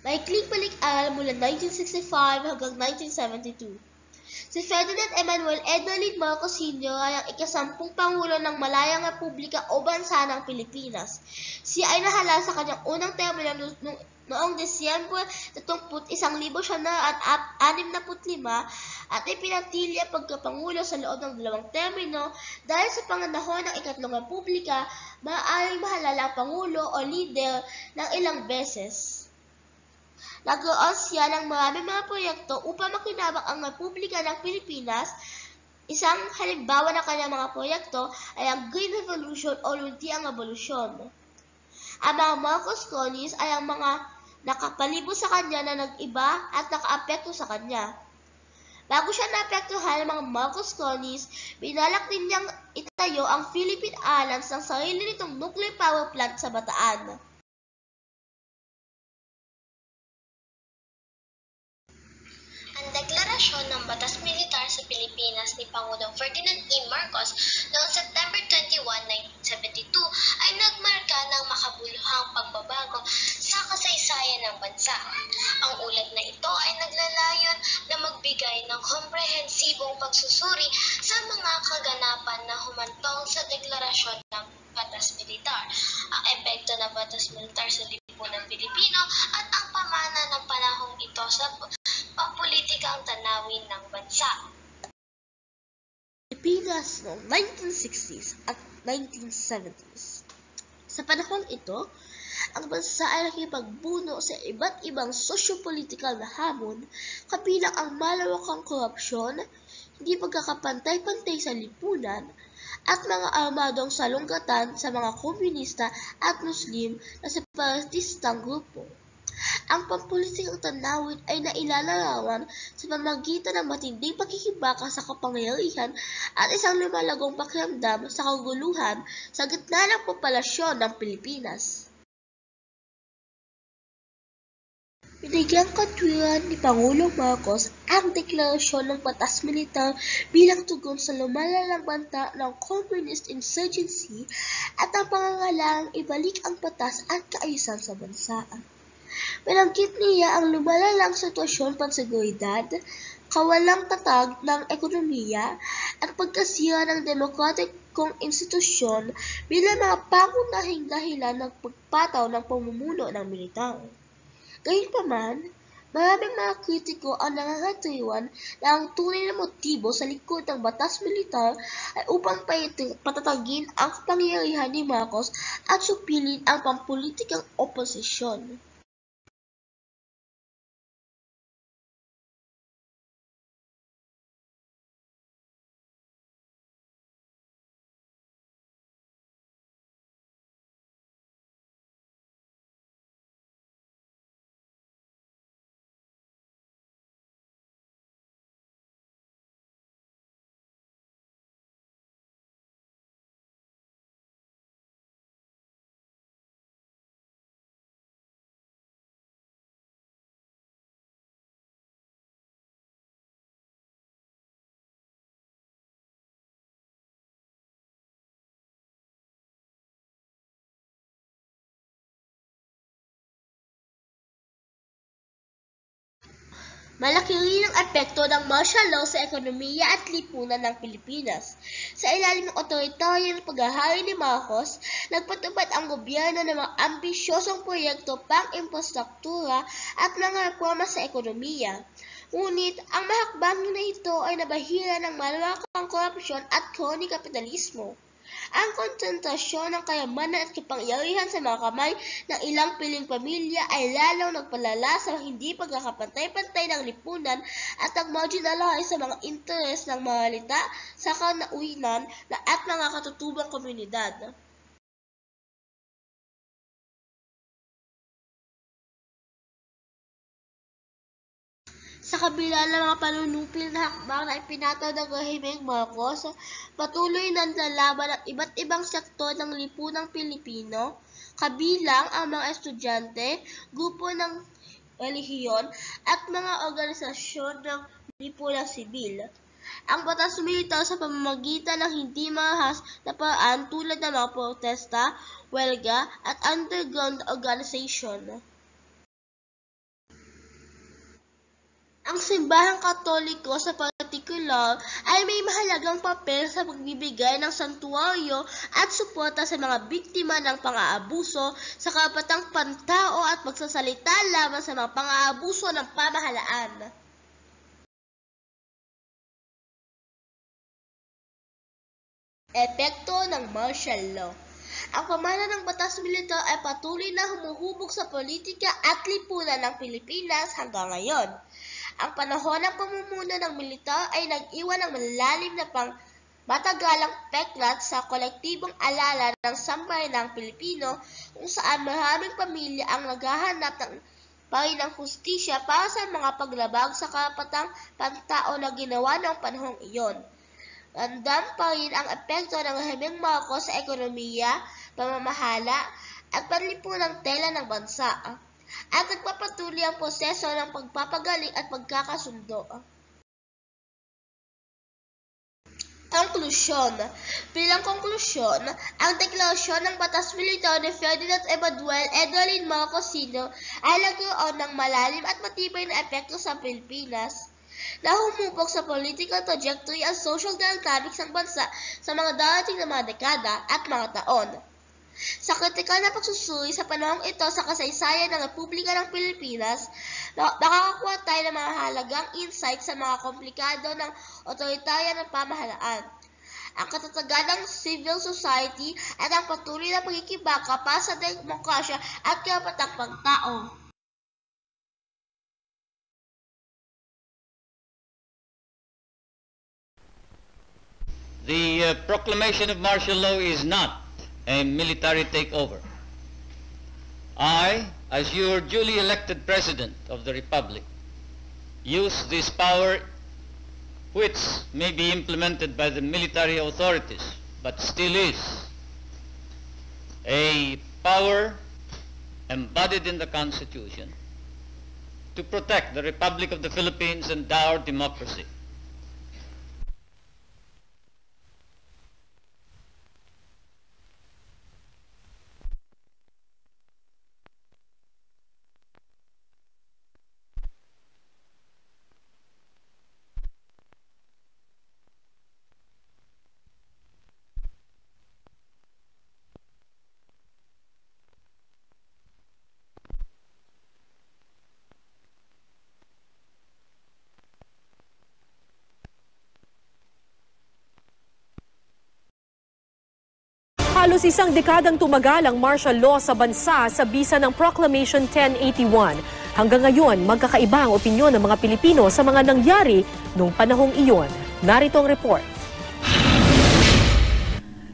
Maikling balik-aral mula 1965 hanggang 1972. Si Ferdinand Emmanuel Edwin Marcos Sr. ay ang ika-10 Pangulo ng Malayang Republika o Bansa ng Pilipinas. Siya ay nahalal sa kanyang unang termino noong Disyembre 31, 1965 at ipinatili ang pagkapangulo sa loob ng 2 termino dahil sa panganahon ng Ikatlong Republika, maaaring mahalal ang Pangulo o Lider ng ilang beses. Nagkaroon siya ng maraming mga proyekto upang makinabang ang Republika ng Pilipinas. Isang halimbawa ng kanyang mga proyekto ay ang Green Revolution o Luntiang Revolusyon. Ang mga Marcos Cronies ay ang mga nakapalibot sa kanya na nag-iba at nakaapekto sa kanya. Bago siya naapektuhan ng mga Marcos Cronies, binalak din niyang itayo ang Philippine Islands ng sarili nitong nuclear power plant sa Bataan. Ang deklarasyon ng Batas Militar sa Pilipinas ni Pangulong Ferdinand E. Marcos noong September 21, 1972 ay nagmarka ng makabuluhang pagbabago sa kasaysayan ng bansa. Ang ulat na ito ay naglalayon na magbigay ng komprehensibong pagsusuri sa mga kaganapan na humantong sa deklarasyon ng Batas Militar, ang epekto ng Batas Militar sa lipunang Pilipino at ang pamana ng panahong ito sa pampulitikang tanawin ng bansa. Pilipinas noong 1960s at 1970s. Sa panahong ito, ang bansa ay nakipagbuno sa iba't ibang sosyo-politikal na hamon, kabilang ang malawakang korupsyon, hindi pagkakapantay-pantay sa lipunan, at mga armadong salungkatan sa mga komunista at Muslim na separatistang grupo. Ang pampulitikang tanawin ay nailalarawan sa pamamagitan ng matinding pakikibaka sa kapangyarihan at isang lumalagong pakiramdam sa kaguluhan sa gitna ng populasyon ng Pilipinas. Binigyang katwiran ni Pangulong Marcos ang deklarasyon ng Batas Militar bilang tugon sa lumalalang banta ng Communist Insurgency at ang pangangailangang ibalik ang batas at kaayusan sa bansa. Binanggit niya ang lumalalang sitwasyon panseguridad, kawalang tatag ng ekonomiya, at pagkasira ng demokratikong institusyon bilang mga pangunahing dahilan ng pagpataw ng pamumuno ng militar. Gayunpaman, maraming mga kritiko ang nangangatuwiran na ang tunay na motibo sa likod ng Batas Militar ay upang patatagin ang kapangyarihan ni Marcos at supilin ang pampulitikang oposisyon. Malaki rin ang epekto ng martial law sa ekonomiya at lipunan ng Pilipinas. Sa ilalim ng otoritaryang paghahari ni Marcos, nagpatupad ang gobyerno ng mga ambisyosong proyekto pang-imprastruktura at mga reforma sa ekonomiya. Ngunit ang mahakbang na ito ay nabahira ng malawakang korupsyon at crony kapitalismo. Ang konsentrasyon ng kayamanan at kapangyarihan sa mga kamay ng ilang piling pamilya ay lalong nagpalala sa hindi pagkakapantay-pantay ng lipunan at nag-marginalize sa mga interes ng mga malita sa kanauinan at mga katutubang komunidad. Sa kabila ng mga panunupil na hakbang na ipinataw ng rehimeng Marcos, patuloy na nilalaban ang iba't ibang sektor ng lipunang Pilipino, kabilang ang mga estudyante, grupo ng relihiyon, at mga organisasyon ng lipunang sibil. Ang Batas Militar sa pamamagitan ng hindi marahas na paraan tulad ng mga protesta, welga, at underground organization. Ang simbahang Katoliko sa partikular ay may mahalagang papel sa pagbibigay ng santuaryo at suporta sa mga biktima ng pang-aabuso sa karapatang pantao at magsasalita laban sa mga pang-aabuso ng pamahalaan. Epekto ng martial law. Ang pamana ng batas militar ay patuloy na humuhubog sa politika at lipunan ng Pilipinas hanggang ngayon. Ang panahon ng pamumuno ng militar ay nag-iwan ng malalim na matagalang peklat sa kolektibong alala ng sambayanang Pilipino kung saan maraming pamilya ang naghahanap pa rin ng hustisya para sa mga paglabag sa karapatang pantao na ginawa noong panahong iyon. Ramdam pa rin ang epekto ng rehimeng Marcos sa ekonomiya, pamamahala at panlipunang tela ng bansa, at nagpapatuloy ang proseso ng pagpapagaling at pagkakasundo. Konklusyon. Bilang konklusyon, ang deklarasyon ng batas militar ni Ferdinand Emanuel Edwin Marcos Sr. ay nagkaroon ng malalim at matibay na epekto sa Pilipinas na humubog sa political trajectory at social dynamics ng bansa sa mga darating na mga dekada at mga taon. Sa kritikal na pagsusuri sa panahong ito sa kasaysayan ng Republika ng Pilipinas, makakakuha tayo ng mga halagang insight sa mga komplikado ng otoritarya ng pamahalaan, ang katatagan ng civil society at ang patuloy na pagkikibaka para sa demokrasya at karapatang pantao. The proclamation of martial law is not a military takeover. I, as your duly elected President of the Republic, use this power which may be implemented by the military authorities, but still is a power embodied in the Constitution to protect the Republic of the Philippines and our democracy. Halos isang dekadang tumagal ang martial law sa bansa sa bisa ng Proclamation 1081. Hanggang ngayon, magkakaiba ang opinyon ng mga Pilipino sa mga nangyari noong panahong iyon. Narito ang report.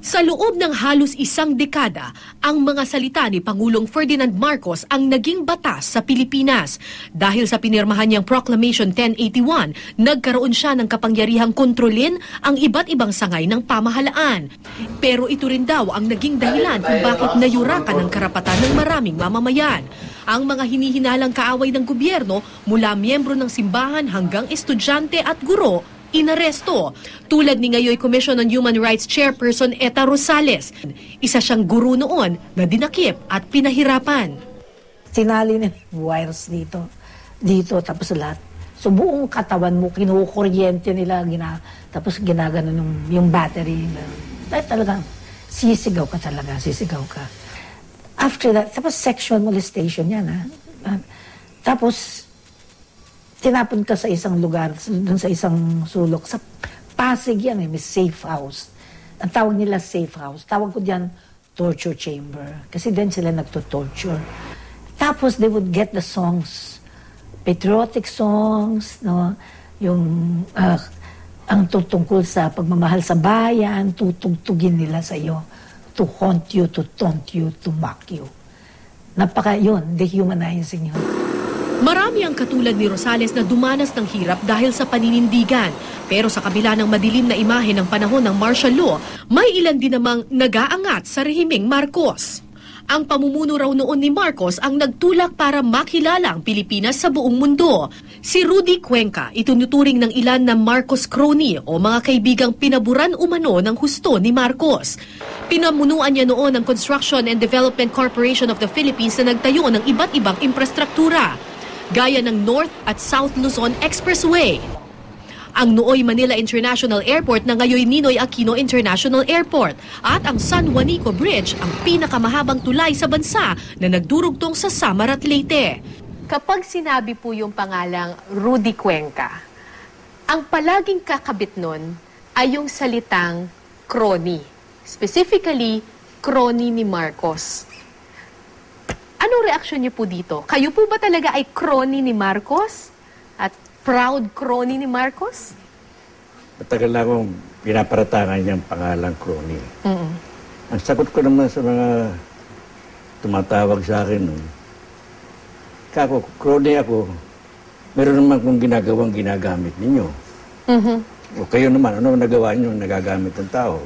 Sa loob ng halos isang dekada, ang mga salita ni Pangulong Ferdinand Marcos ang naging batas sa Pilipinas. Dahil sa pinirmahan niyang Proclamation 1081, nagkaroon siya ng kapangyarihang kontrolin ang iba't ibang sangay ng pamahalaan. Pero ito rin daw ang naging dahilan kung bakit nayurakan ang karapatan ng maraming mamamayan. Ang mga hinihinalang kaaway ng gobyerno mula miyembro ng simbahan hanggang estudyante at guro, inaresto, tulad ni ngayoy Commission on Human Rights Chairperson Eta Rosales. Isa siyang guro noon na dinakip at pinahirapan. Sinali nila wires dito tapos lahat. So buong katawan mo, kinukuryente nila, tapos ginaganon yung battery. Dahil talagang sisigaw ka talaga, sisigaw ka. After that, tapos sexual molestation yan. Tapos, tinapon ka sa isang lugar, dun sa isang sulok. Sa Pasig yan may safe house. Ang tawag nila safe house. Tawag ko diyan torture chamber. Kasi din sila nagto-torture. Tapos they would get the songs, patriotic songs, no? Yung ang tutungkol sa pagmamahal sa bayan, tutugtugin nila sa iyo. To haunt you, to taunt you, to mock you. Yun, dehumanizing yun. Marami ang katulad ni Rosales na dumanas ng hirap dahil sa paninindigan. Pero sa kabila ng madilim na imahe ng panahon ng martial law, may ilan din namang nag-aangat sa rehimeng Marcos. Ang pamumuno raw noon ni Marcos ang nagtulak para makilala ang Pilipinas sa buong mundo. Si Rudy Cuenca, itinuturing ng ilan na Marcos crony o mga kaibigang pinaburan umano ng husto ni Marcos. Pinamunuan niya noon ang Construction and Development Corporation of the Philippines na nagtayo ng iba't ibang infrastruktura. gaya ng North at South Luzon Expressway. Ang Nooy Manila International Airport na ngayon Ninoy Aquino International Airport at ang San Juanico Bridge, ang pinakamahabang tulay sa bansa na nagdurugtong sa Samar at Leyte. Kapag sinabi po yung pangalang Rudy Cuenca, ang palaging kakabit nun ay yung salitang crony. Specifically, crony ni Marcos. Anong reaksyon niyo po dito? Kayo po ba talaga ay crony ni Marcos? At proud crony ni Marcos? Matagal na akong pinaparatangan niyang pangalang crony. Ang sagot ko naman sa mga tumatawag sa akin nun, kako, crony ako, meron naman kung ginagamit ninyo. O kayo naman, ano nagawa niyo nagagamit ng tao?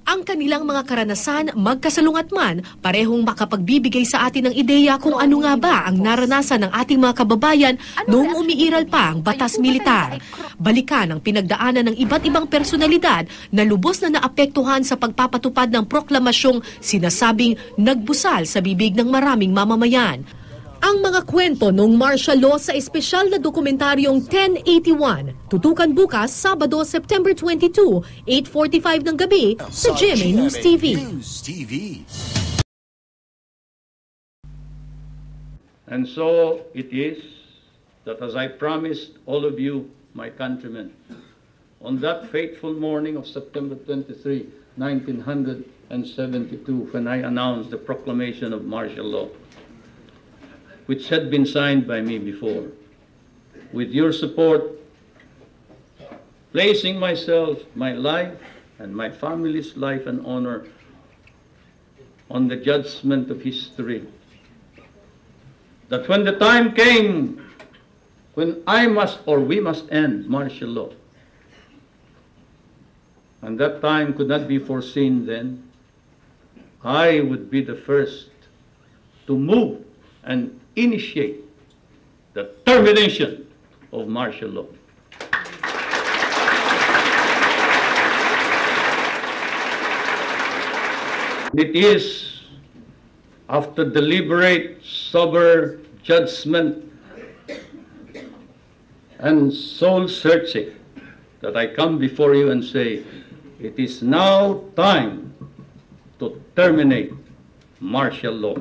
Ang kanilang mga karanasan, magkasalungat man, parehong makapagbibigay sa atin ng ideya kung ano nga ba ang naranasan ng ating mga kababayan noong umiiral pa ang batas militar. Balikan ang pinagdaanan ng iba't ibang personalidad na lubos na naapektuhan sa pagpapatupad ng proklamasyong sinasabing nagbusal sa bibig ng maraming mamamayan. Ang mga kwento ng martial law sa espesyal na dokumentaryong 1081. Tutukan bukas, Sabado, September 22, 8:45 ng gabi sa GMA News TV. And so it is that as I promised all of you, my countrymen, on that fateful morning of September 23, 1972, when I announced the proclamation of martial law, which had been signed by me before, with your support, placing myself, my life, and my family's life and honor on the judgment of history, that when the time came when I must or we must end martial law, and that time could not be foreseen then, I would be the first to move and initiate the termination of martial law. It is after deliberate, sober judgment and soul searching that I come before you and say, it is now time to terminate martial law.